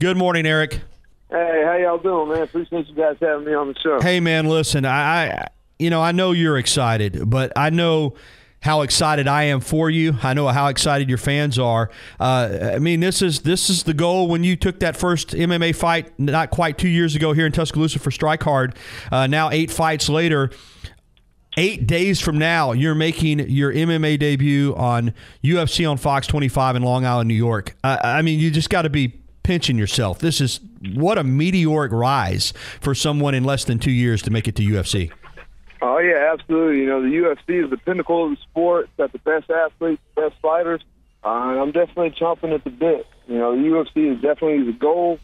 Good morning, Eryk. Hey, how y'all doing, man? Appreciate you guys having me on the show. Hey, man, listen, I know you're excited, but I know how excited I am for you. I know how excited your fans are. I mean, this is the goal when you took that first MMA fight not quite 2 years ago here in Tuscaloosa for Strike Hard. Now 8 fights later. 8 days from now, you're making your MMA debut on UFC on Fox 25 in Long Island, New York. I mean, you just got to be pinching yourself. This is what a meteoric rise for someone in less than 2 years to make it to UFC. Oh, yeah, absolutely. You know, the UFC is the pinnacle of the sport. It's got the best athletes, the best fighters. And I'm definitely chomping at the bit. You know, the UFC is definitely the goal.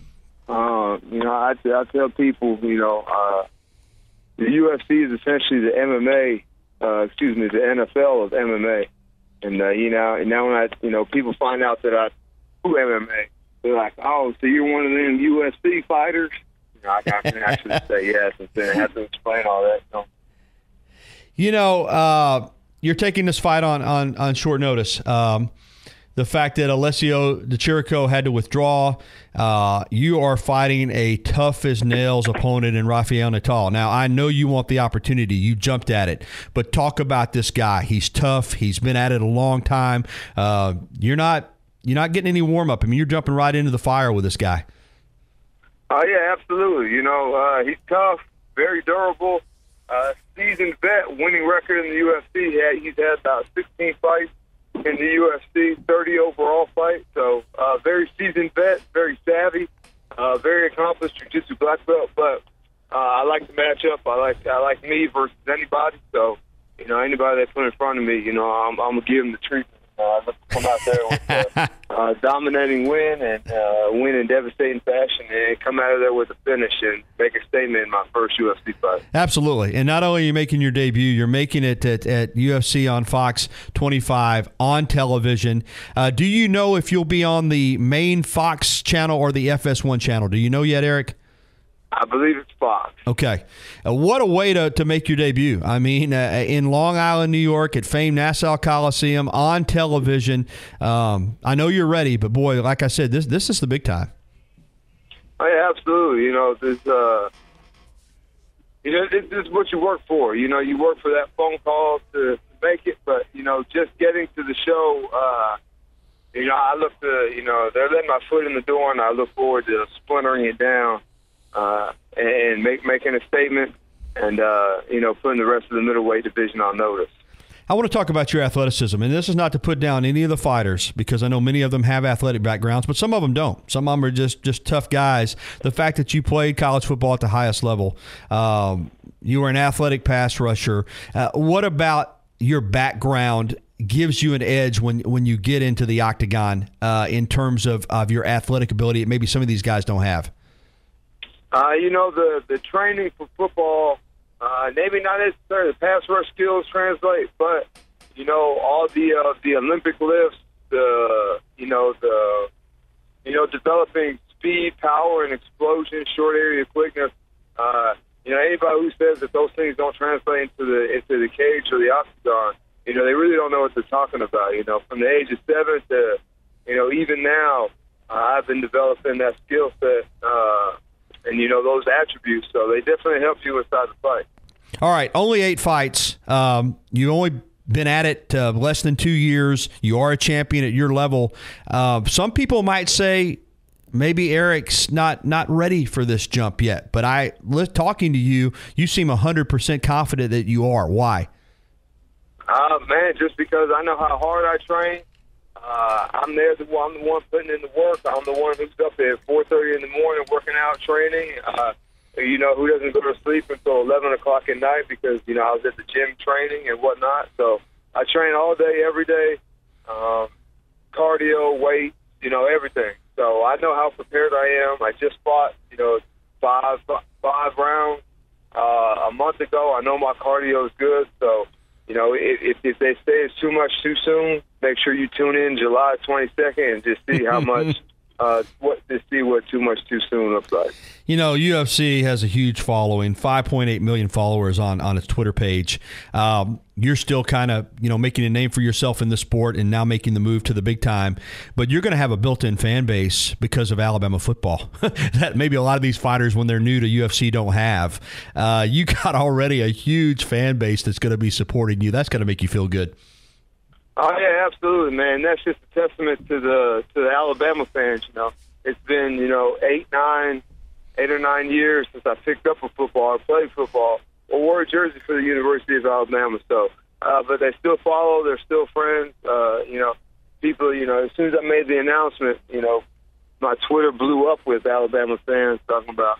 You know, I tell people, the UFC is essentially the MMA, the NFL of MMA. And, now when people find out that I do MMA, they're like, oh, so you're one of them UFC fighters? You know, I can actually say yes and then have to explain all that. You're taking this fight on short notice. The fact that Alessio Di Chirico had to withdraw, you are fighting a tough-as-nails opponent in Rafael Natal. Now, I know you want the opportunity. You jumped at it. But talk about this guy. He's tough. He's been at it a long time. You're not getting any warm-up. I mean, you're jumping right into the fire with this guy. Oh, yeah, absolutely. He's tough, very durable, seasoned vet, winning record in the UFC. He's had about 16 fights in the UFC, 30 overall fights. So very seasoned vet, very savvy, very accomplished jiu-jitsu black belt. But I like the matchup. I like me versus anybody. So, anybody they put in front of me, I'm going to give them the treatment. I look to come out there with a dominating win and win in devastating fashion and come out of there with a finish and make a statement in my first UFC fight. Absolutely. And not only are you making your debut, you're making it at UFC on Fox 25 on television. Do you know if you'll be on the main Fox channel or the FS1 channel? Do you know yet, Eryk? I believe it's Fox. Okay. What a way to make your debut. I mean, in Long Island, New York, at famed Nassau Coliseum, on television. I know you're ready, but, boy, like I said, this is the big time. Oh, yeah, absolutely. This is what you work for. You work for that phone call to make it, but, just getting to the show, I look to, they're letting my foot in the door, and I look forward to splintering it down. And making a statement and, putting the rest of the middleweight division on notice. I want to talk about your athleticism, and this is not to put down any of the fighters because I know many of them have athletic backgrounds, but some of them don't. Some of them are just tough guys. The fact that you played college football at the highest level, you were an athletic pass rusher. What about your background gives you an edge when you get into the octagon in terms of your athletic ability that maybe some of these guys don't have? The training for football, maybe not necessarily the pass rush skills translate, but, all the Olympic lifts, developing speed, power, and explosion, short area quickness. Anybody who says that those things don't translate into the cage or the octagon, they really don't know what they're talking about. From the age of 7 to, even now, I've been developing that skill set, and, those attributes. So they definitely help you inside the fight. All right. Only 8 fights. You only been at it less than 2 years. You are a champion at your level. Some people might say maybe Eryk's not ready for this jump yet. But talking to you, you seem 100% confident that you are. Why? Man, just because I know how hard I train. I'm the one putting in the work. I'm the one who's up at 4:30 in the morning working out, training. Who doesn't go to sleep until 11 o'clock at night because, I was at the gym training and whatnot. So I train all day, every day, cardio, weight, everything. So I know how prepared I am. I just fought, five rounds a month ago. I know my cardio is good. So, if they say it's too much too soon, make sure you tune in July 22nd and just see how much to see what too much too soon looks like. You know, UFC has a huge following, 5.8 million followers on its Twitter page. You're still kind of, making a name for yourself in the sport and now making the move to the big time. But you're going to have a built-in fan base because of Alabama football that maybe a lot of these fighters, when they're new to UFC, don't have. You got already a huge fan base that's going to be supporting you. That's going to make you feel good. Oh, yeah, absolutely, man. That's just a testament to the Alabama fans, It's been, 8 or 9 years since I picked up a football or played football or wore a jersey for the University of Alabama. So, but they still follow. They're still friends. People, as soon as I made the announcement, my Twitter blew up with Alabama fans talking about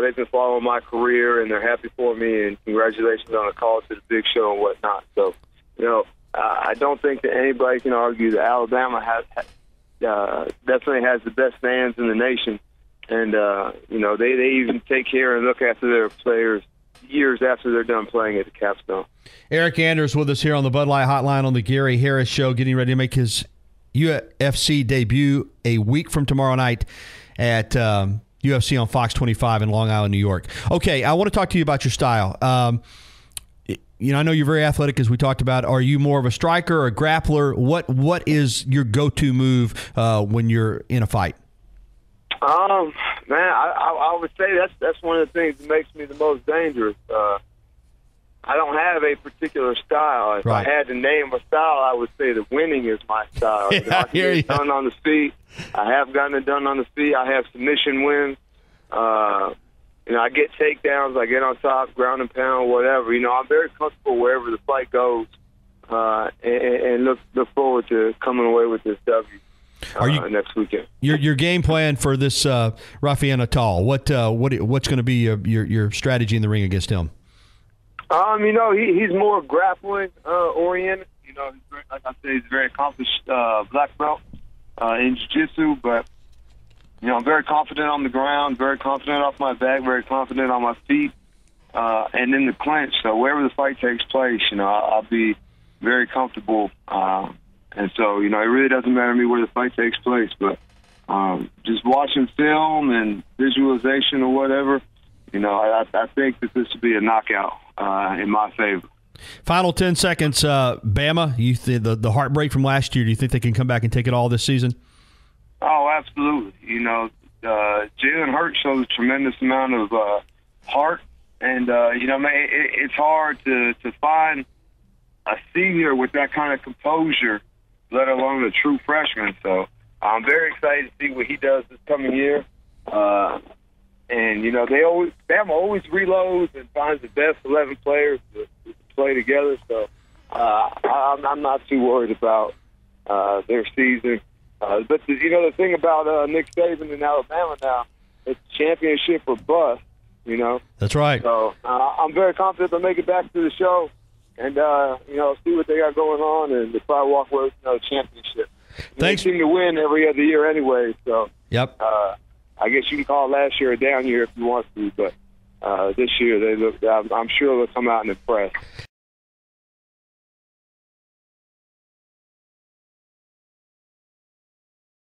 they've been following my career and they're happy for me and congratulations on the call to the big show and whatnot. So, I don't think that anybody can argue that Alabama definitely has the best fans in the nation. And, they even take care and look after their players years after they're done playing at the Capstone. Eryk Anders with us here on the Bud Light Hotline on the Gary Harris Show, getting ready to make his UFC debut a week from tomorrow night at UFC on Fox 25 in Long Island, New York. Okay, I want to talk to you about your style. I know you're very athletic, as we talked about. Are you more of a striker or a grappler? What is your go-to move when you're in a fight? Man, I would say that's one of the things that makes me the most dangerous. I don't have a particular style. If I had to name a style, I would say that winning is my style. Yeah, I can get it done on the feet. I have gotten it done on the feet. I have submission wins. I get takedowns. I get on top, ground and pound, whatever. I'm very comfortable wherever the fight goes, and look forward to coming away with this W. Next weekend. Your game plan for this Rafael Natal? What's going to be your strategy in the ring against him? He's more grappling oriented. Like I said, he's a very accomplished black belt in jiu-jitsu, but I'm very confident on the ground, very confident off my back, very confident on my feet, and in the clinch. So wherever the fight takes place, I'll be very comfortable. And so, it really doesn't matter to me where the fight takes place, but just watching film and visualization or whatever, I think that this will be a knockout in my favor. Final 10 seconds, Bama, the heartbreak from last year, do you think they can come back and take it all this season? Oh, absolutely. Jalen Hurts shows a tremendous amount of heart, and, it's hard to find a senior with that kind of composure, let alone a true freshman. So I'm very excited to see what he does this coming year. Bama always reloads and finds the best 11 players to play together. So I'm not too worried about their season. But the thing about Nick Saban in Alabama now, it's championship or bust. That's right. So I'm very confident they'll make it back to the show. And, see what they got going on, and they probably walk away with another championship. Thanks. They seem to win every other year anyway, so yep. I guess you can call last year a down year if you want to, but this year I'm sure they'll come out and impress.